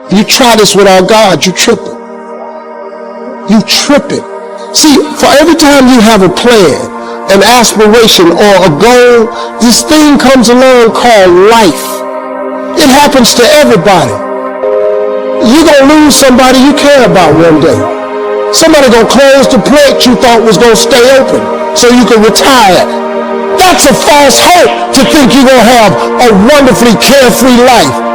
You try this without God, you tripping. You tripping. See, for every time you have a plan, an aspiration, or a goal, this thing comes along called life. It happens to everybody. You're going to lose somebody you care about one day. Somebody going to close the plant you thought was going to stay open so you can retire. That's a false hope to think you're going to have a wonderfully carefree life.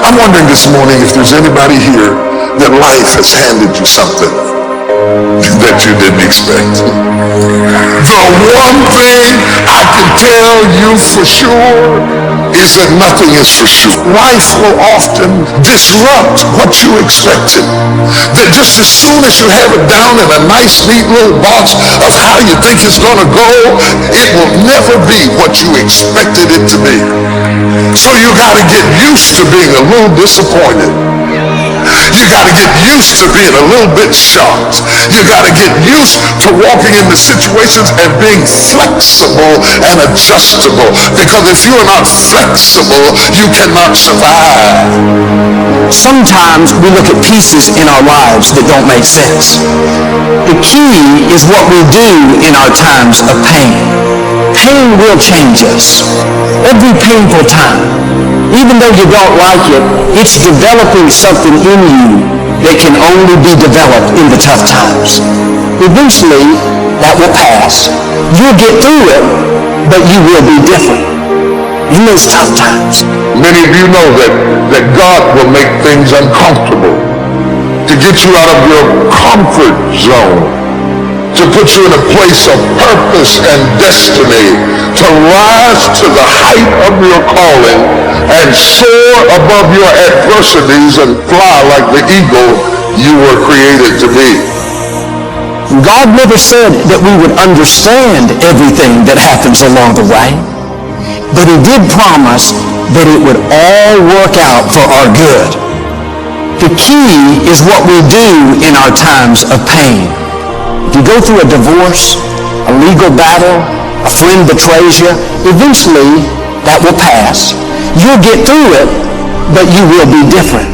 I'm wondering this morning if there's anybody here that life has handed you something that you didn't expect. The one thing I can tell you for sure is that nothing is for sure. Life will often disrupt what you expected. That just as soon as you have it down in a nice, neat little box of how you think it's going to go, it will never be what you expected it to be. So you got to get used to being a little disappointed. You got to get used to being a little bit shocked. You got to get used to walking into situations and being flexible and adjustable. Because if you are not flexible, you cannot survive. Sometimes we look at pieces in our lives that don't make sense. The key is what we do in our times of pain. Pain will change us. Every painful time, even though you don't like it, it's developing something in you that can only be developed in the tough times. Eventually, that will pass. You'll get through it, but you will be different in those tough times. Many of you know that God will make things uncomfortable to get you out of your comfort zone, to put you in a place of purpose and destiny, to rise to the height of your calling and soar above your adversities and fly like the eagle you were created to be. God never said that we would understand everything that happens along the way, but he did promise that it would all work out for our good. The key is what we do in our times of pain. If you go through a divorce, a legal battle, a friend betrays you, eventually that will pass. You'll get through it, but you will be different.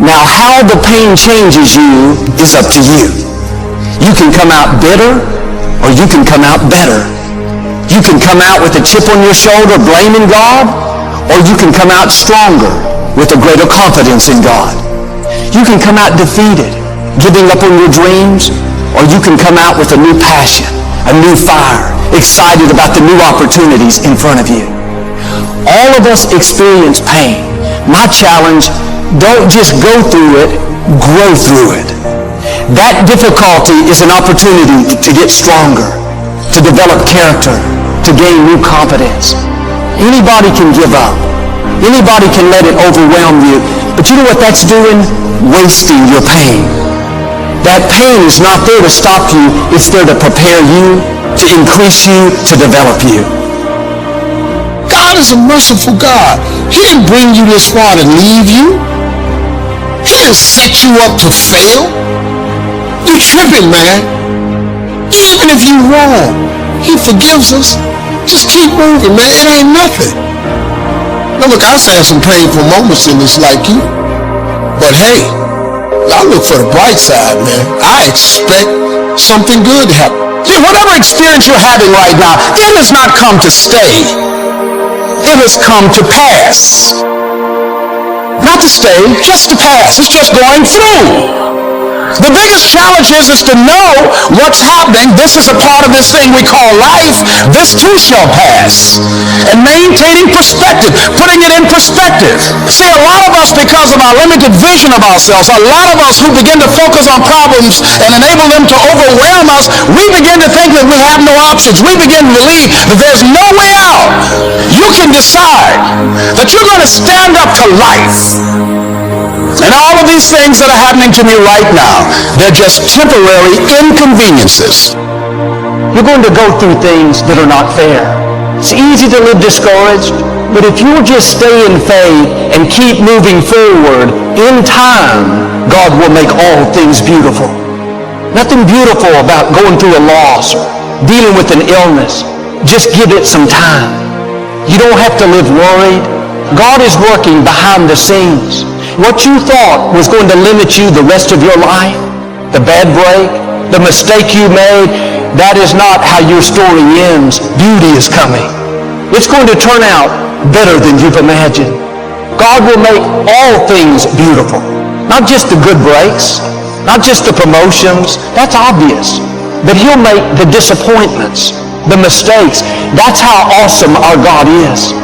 Now, how the pain changes you is up to you. You can come out bitter, or you can come out better. You can come out with a chip on your shoulder blaming God, or you can come out stronger with a greater confidence in God. You can come out defeated, giving up on your dreams, or you can come out with a new passion, a new fire, excited about the new opportunities in front of you. All of us experience pain. My challenge, don't just go through it, grow through it. That difficulty is an opportunity to get stronger, to develop character, to gain new confidence. Anybody can give up. Anybody can let it overwhelm you. But you know what that's doing? Wasting your pain. That pain is not there to stop you. It's there to prepare you, to increase you, to develop you. God is a merciful God. He didn't bring you this far to leave you. He didn't set you up to fail. You're tripping, man. Even if you're wrong, he forgives us. Just keep moving, man. It ain't nothing. Now look, I've had some painful moments in this like you. But hey, I look for the bright side, man. I expect something good to happen. See, whatever experience you're having right now, it has not come to stay. It has come to pass. Not to stay, just to pass. It's just going through. The biggest challenge is to know what's happening. This is a part of this thing we call life. This too shall pass. And maintaining perspective, putting it in perspective. See, a lot of us, because of our limited vision of ourselves, a lot of us who begin to focus on problems and enable them to overwhelm us, we begin to think that we have no options. We begin to believe that there's no way out. You can decide that you're going to stand up to life. And all of these things that are happening to me right now, they're just temporary inconveniences. You're going to go through things that are not fair. It's easy to live discouraged, but if you'll just stay in faith and keep moving forward, in time, God will make all things beautiful. Nothing beautiful about going through a loss or dealing with an illness. Just give it some time. You don't have to live worried. God is working behind the scenes. what you thought was going to limit you the rest of your life, the bad break, the mistake you made, that is not how your story ends. Beauty is coming. It's going to turn out better than you've imagined. God will make all things beautiful. Not just the good breaks, not just the promotions, that's obvious. But he'll make the disappointments, the mistakes. That's how awesome our God is.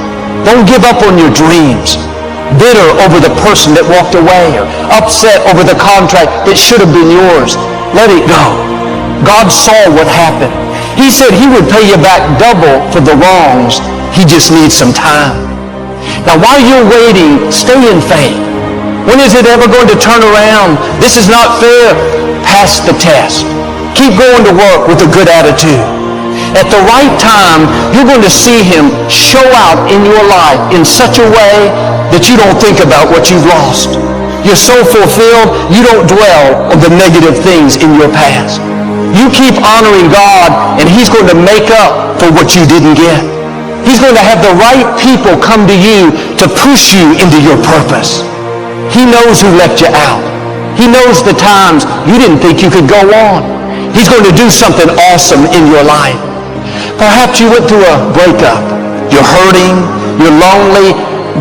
Don't give up on your dreams. Bitter over the person that walked away, or upset over the contract that should have been yours. Let it go. God saw what happened. He said he would pay you back double for the wrongs. He just needs some time. Now while you're waiting, stay in faith. When is it ever going to turn around? This is not fair. Pass the test. Keep going to work with a good attitude. At the right time, you're going to see him show out in your life in such a way that you don't think about what you've lost. You're so fulfilled, you don't dwell on the negative things in your past. You keep honoring God, and he's going to make up for what you didn't get. He's going to have the right people come to you to push you into your purpose. He knows who left you out. He knows the times you didn't think you could go on. He's going to do something awesome in your life. Perhaps you went through a breakup. You're hurting. You're lonely.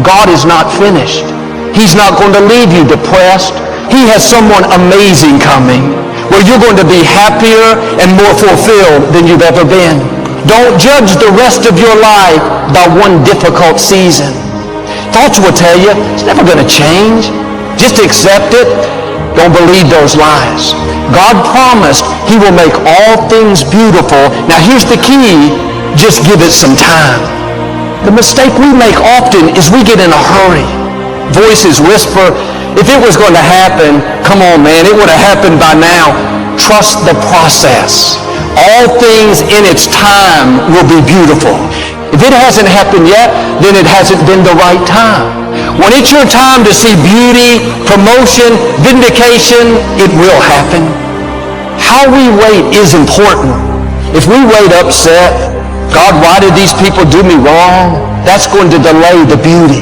God is not finished. He's not going to leave you depressed. He has someone amazing coming where you're going to be happier and more fulfilled than you've ever been. Don't judge the rest of your life by one difficult season. Thoughts will tell you it's never going to change. Just accept it. Don't believe those lies. God promised he will make all things beautiful. Now here's the key. Just give it some time. The mistake we make often is we get in a hurry. Voices whisper, if it was going to happen, come on man, it would have happened by now. Trust the process. All things in its time will be beautiful. If it hasn't happened yet, then it hasn't been the right time. When it's your time to see beauty, promotion, vindication, it will happen. How we wait is important. If we wait upset, God, why did these people do me wrong? That's going to delay the beauty.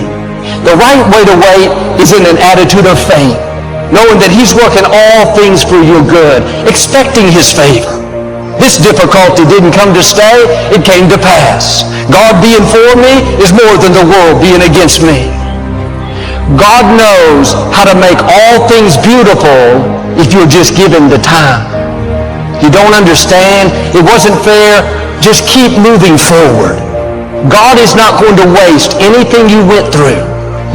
The right way to wait is in an attitude of faith, knowing that he's working all things for your good, expecting his favor. This difficulty didn't come to stay, it came to pass. God being for me is more than the world being against me. God knows how to make all things beautiful if you're just given the time. You don't understand, it wasn't fair, just keep moving forward. God is not going to waste anything you went through.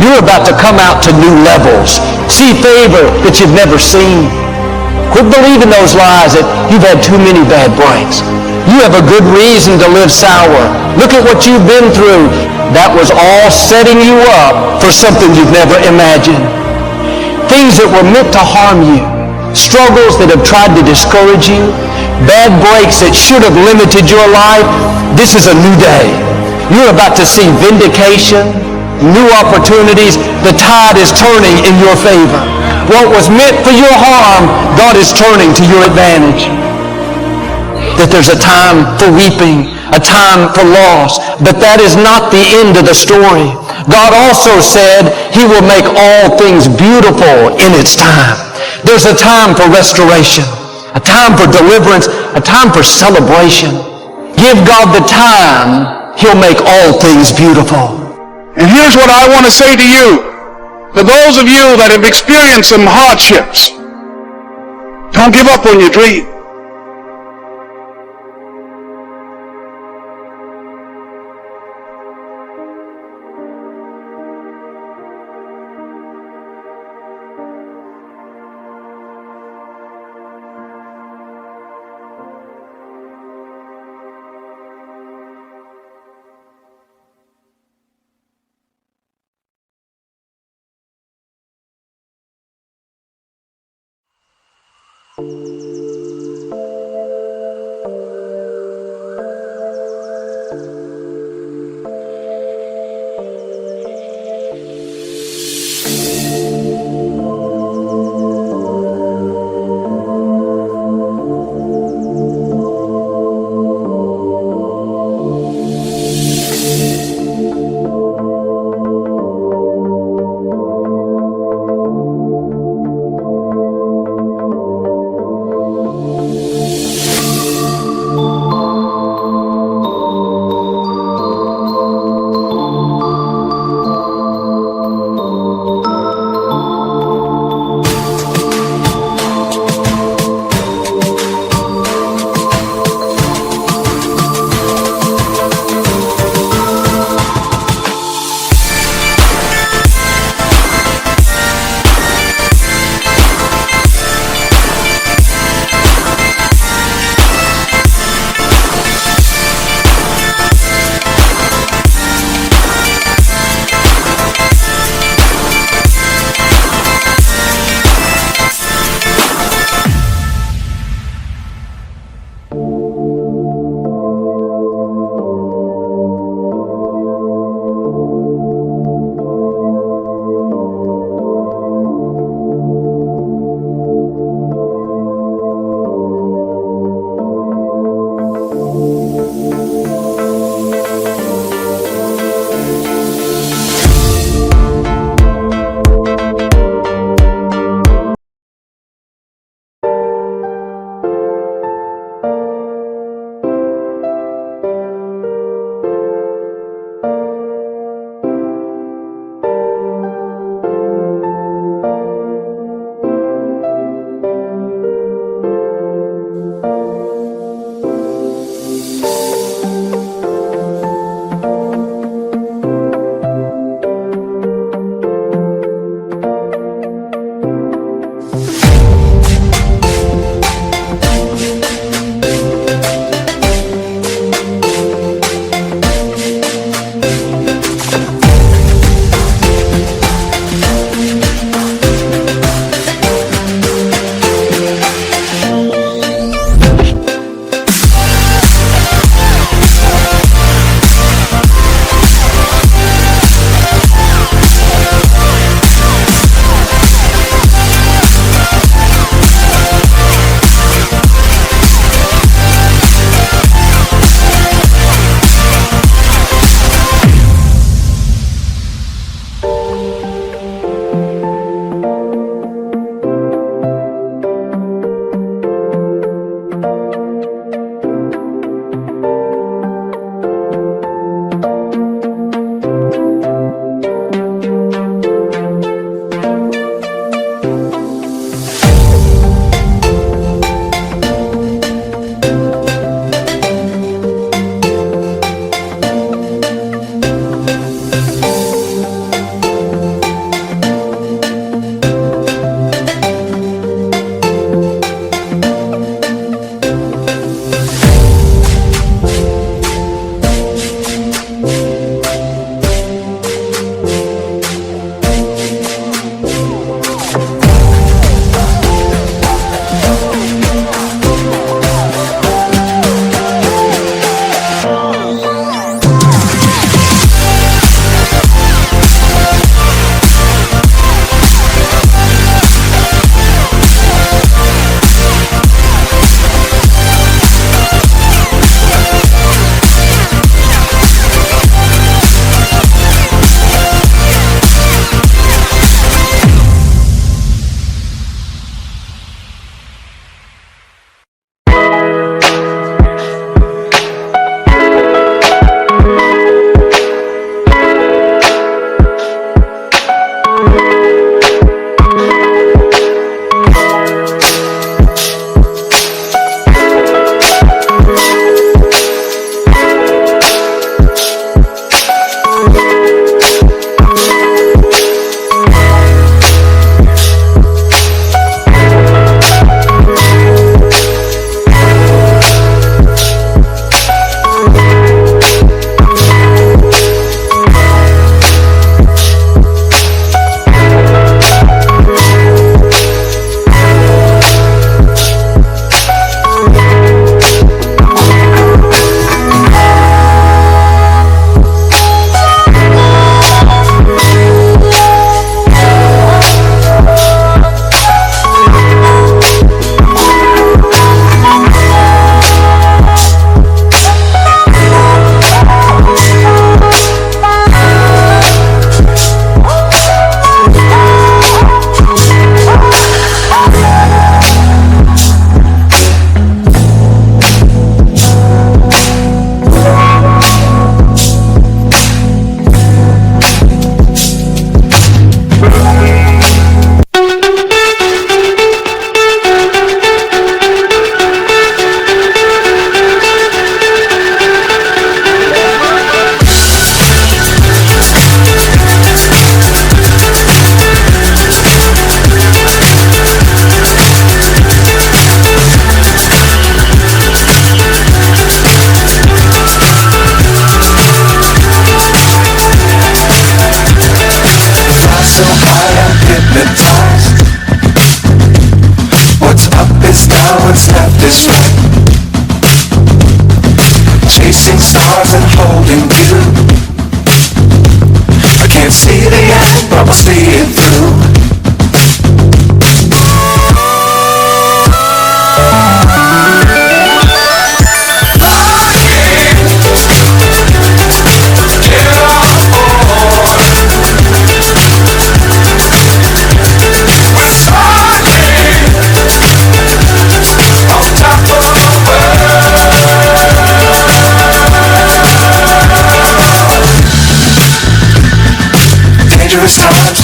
You're about to come out to new levels, see favor that you've never seen. Quit believing those lies that you've had too many bad breaks. You have a good reason to live sour. Look at what you've been through. That was all setting you up for something you've never imagined. Things that were meant to harm you, struggles that have tried to discourage you, bad breaks that should have limited your life, this is a new day. You're about to see vindication, new opportunities. The tide is turning in your favor. What was meant for your harm, God is turning to your advantage. That there's a time for weeping, a time for loss, but that is not the end of the story. God also said he will make all things beautiful in its time. There's a time for restoration, a time for deliverance, a time for celebration. Give God the time, he'll make all things beautiful. And here's what I want to say to you. For those of you that have experienced some hardships, don't give up on your dream.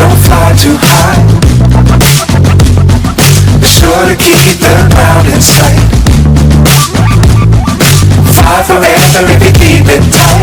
don't fly too high. Be sure to keep the ground in sight. Fly forever if you keep it tight.